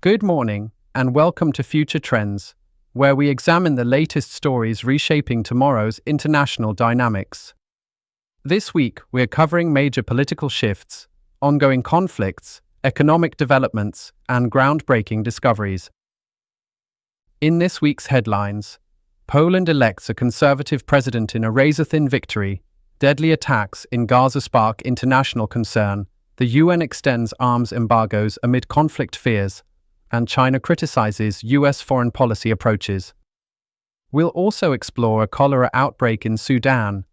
Good morning, and welcome to Future Trends, where we examine the latest stories reshaping tomorrow's international dynamics. This week, we're covering major political shifts, ongoing conflicts, economic developments, and groundbreaking discoveries. In this week's headlines, Poland elects a conservative president in a razor-thin victory, deadly attacks in Gaza spark international concern, the UN extends arms embargoes amid conflict fears, and China criticizes US foreign policy approaches. We'll also explore a cholera outbreak in Sudan,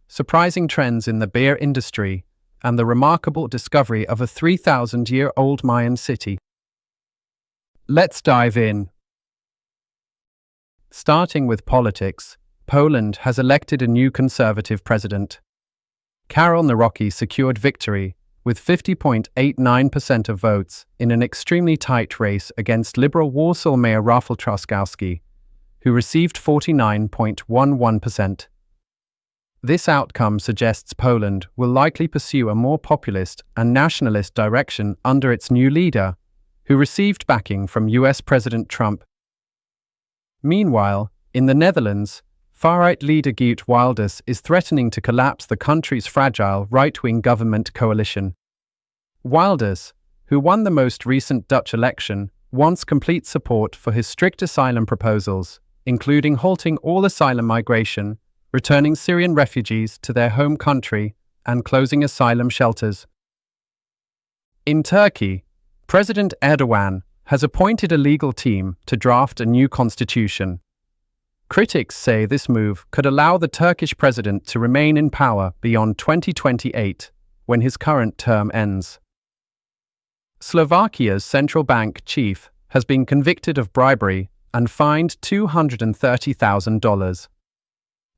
surprising trends in the beer industry, and the remarkable discovery of a 3,000-year-old Mayan city. Let's dive in. Starting with politics, Poland has elected a new conservative president. Karol Nawrocki secured victory, with 50.89% of votes in an extremely tight race against Liberal Warsaw Mayor Rafał Trzaskowski, who received 49.11%. This outcome suggests Poland will likely pursue a more populist and nationalist direction under its new leader, who received backing from US President Trump. Meanwhile, in the Netherlands, far-right leader Geert Wilders is threatening to collapse the country's fragile right-wing government coalition. Wilders, who won the most recent Dutch election, wants complete support for his strict asylum proposals, including halting all asylum migration, returning Syrian refugees to their home country, and closing asylum shelters. In Turkey, President Erdogan has appointed a legal team to draft a new constitution. Critics say this move could allow the Turkish president to remain in power beyond 2028, when his current term ends. Slovakia's central bank chief has been convicted of bribery and fined $230,000.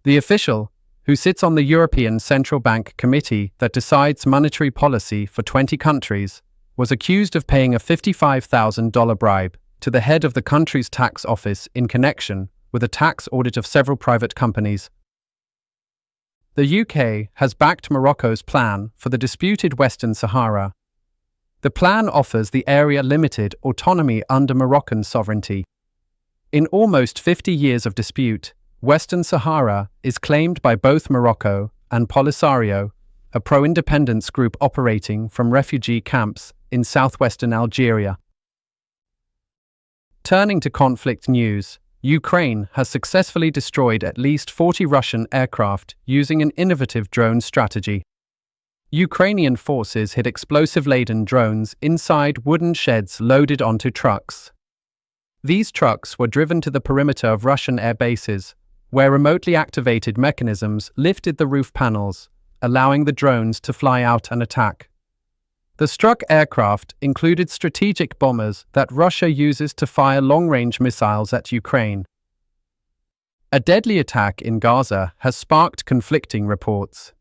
The official, who sits on the European Central Bank Committee that decides monetary policy for 20 countries, was accused of paying a $55,000 bribe to the head of the country's tax office in connection with a tax audit of several private companies. The UK has backed Morocco's plan for the disputed Western Sahara. The plan offers the area limited autonomy under Moroccan sovereignty. In almost 50 years of dispute, Western Sahara is claimed by both Morocco and Polisario, a pro-independence group operating from refugee camps in southwestern Algeria. Turning to conflict news, Ukraine has successfully destroyed at least 40 Russian aircraft using an innovative drone strategy. Ukrainian forces hid explosive-laden drones inside wooden sheds loaded onto trucks. These trucks were driven to the perimeter of Russian air bases, where remotely activated mechanisms lifted the roof panels, allowing the drones to fly out and attack. The struck aircraft included strategic bombers that Russia uses to fire long-range missiles at Ukraine. A deadly attack in Gaza has sparked conflicting reports.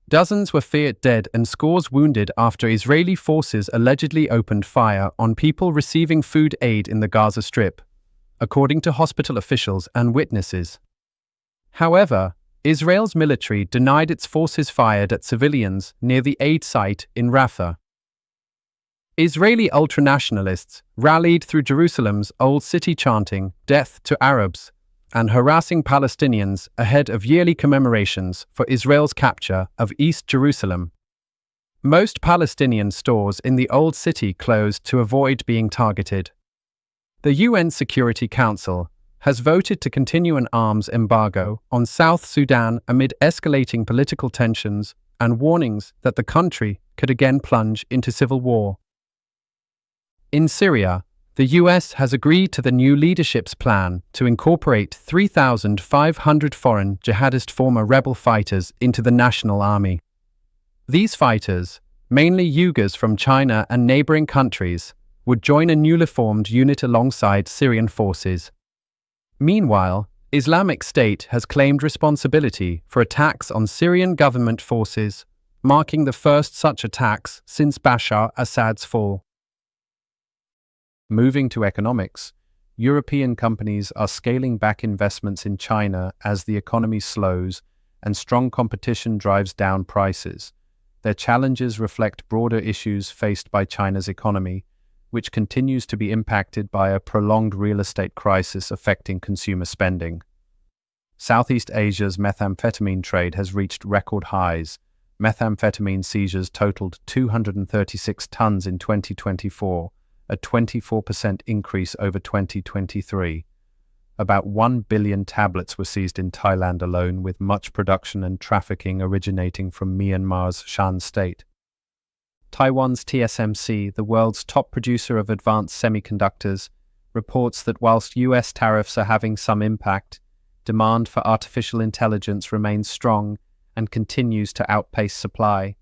Dozens were feared dead and scores wounded after Israeli forces allegedly opened fire on people receiving food aid in the Gaza Strip, according to hospital officials and witnesses. However, Israel's military denied its forces fired at civilians near the aid site in Rafah. Israeli ultranationalists rallied through Jerusalem's Old City chanting "Death to Arabs" and harassing Palestinians ahead of yearly commemorations for Israel's capture of East Jerusalem. Most Palestinian stores in the Old City closed to avoid being targeted. The UN Security Council has voted to continue an arms embargo on South Sudan amid escalating political tensions and warnings that the country could again plunge into civil war. In Syria, the US has agreed to the new leadership's plan to incorporate 3,500 foreign jihadist former rebel fighters into the national army. These fighters, mainly Uyghurs from China and neighboring countries, would join a newly formed unit alongside Syrian forces. Meanwhile, Islamic State has claimed responsibility for attacks on Syrian government forces, marking the first such attacks since Bashar Assad's fall. Moving to economics, European companies are scaling back investments in China as the economy slows and strong competition drives down prices. Their challenges reflect broader issues faced by China's economy, which continues to be impacted by a prolonged real estate crisis affecting consumer spending. Southeast Asia's methamphetamine trade has reached record highs. Methamphetamine seizures totaled 236 tons in 2024, a 24% increase over 2023. About 1 billion tablets were seized in Thailand alone, with much production and trafficking originating from Myanmar's Shan state. Taiwan's TSMC, the world's top producer of advanced semiconductors, reports that whilst US tariffs are having some impact, demand for artificial intelligence remains strong and continues to outpace supply.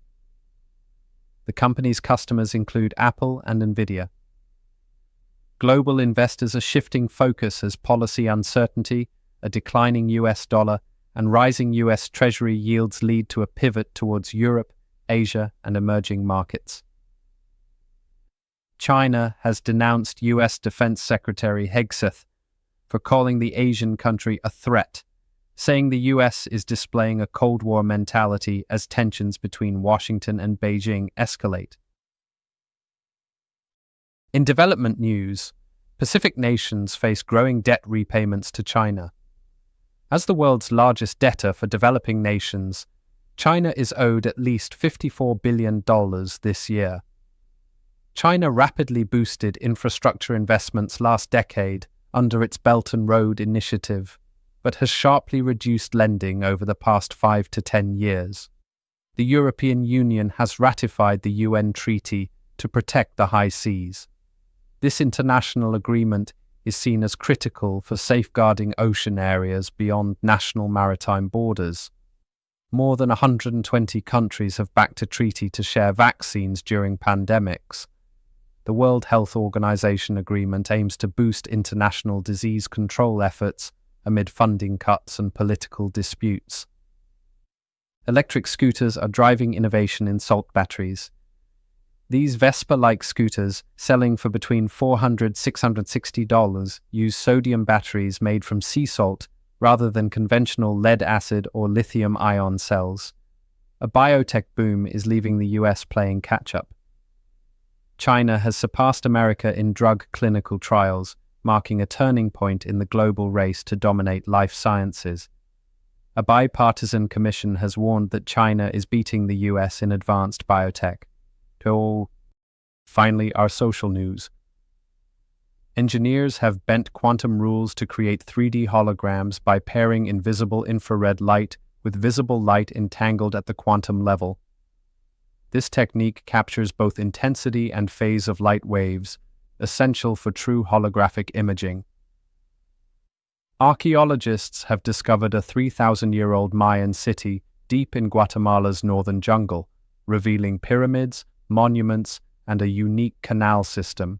The company's customers include Apple and Nvidia. Global investors are shifting focus as policy uncertainty, a declining US dollar, and rising US Treasury yields lead to a pivot towards Europe, Asia, and emerging markets. China has denounced US Defense Secretary Hegseth for calling the Asian country a threat, saying the US is displaying a Cold War mentality as tensions between Washington and Beijing escalate. In development news, Pacific nations face growing debt repayments to China. As the world's largest debtor for developing nations, China is owed at least $54 billion this year. China rapidly boosted infrastructure investments last decade under its Belt and Road Initiative, but has sharply reduced lending over the past 5 to 10 years. The European Union has ratified the UN Treaty to protect the high seas. This international agreement is seen as critical for safeguarding ocean areas beyond national maritime borders. More than 120 countries have backed a treaty to share vaccines during pandemics. The World Health Organization agreement aims to boost international disease control efforts amid funding cuts and political disputes. Electric scooters are driving innovation in salt batteries. These Vespa-like scooters, selling for between $400 and $660, use sodium batteries made from sea salt rather than conventional lead-acid or lithium-ion cells. A biotech boom is leaving the US playing catch-up. China has surpassed America in drug clinical trials, marking a turning point in the global race to dominate life sciences. A bipartisan commission has warned that China is beating the US in advanced biotech. Finally, our social news. Engineers have bent quantum rules to create 3D holograms by pairing invisible infrared light with visible light entangled at the quantum level. This technique captures both intensity and phase of light waves, essential for true holographic imaging. Archaeologists have discovered a 3,000-year-old Mayan city deep in Guatemala's northern jungle, revealing pyramids, monuments, and a unique canal system.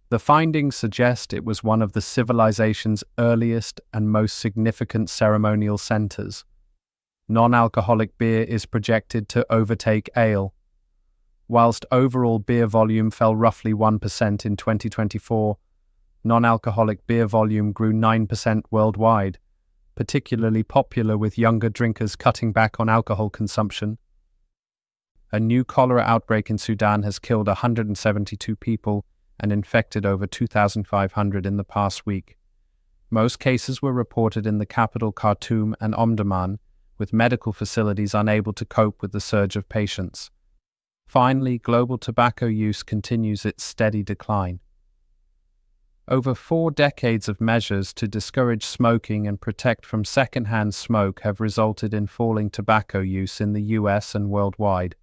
The findings suggest it was one of the civilization's earliest and most significant ceremonial centers. Non-alcoholic beer is projected to overtake ale. Whilst overall beer volume fell roughly 1% in 2024, non-alcoholic beer volume grew 9% worldwide, particularly popular with younger drinkers cutting back on alcohol consumption. A new cholera outbreak in Sudan has killed 172 people and infected over 2,500 in the past week. Most cases were reported in the capital Khartoum and Omdurman, with medical facilities unable to cope with the surge of patients. Finally, global tobacco use continues its steady decline. Over 4 decades of measures to discourage smoking and protect from secondhand smoke have resulted in falling tobacco use in the US and worldwide.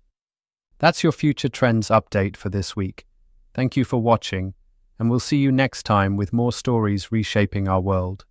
That's your Future Trends update for this week. Thank you for watching, and we'll see you next time with more stories reshaping our world.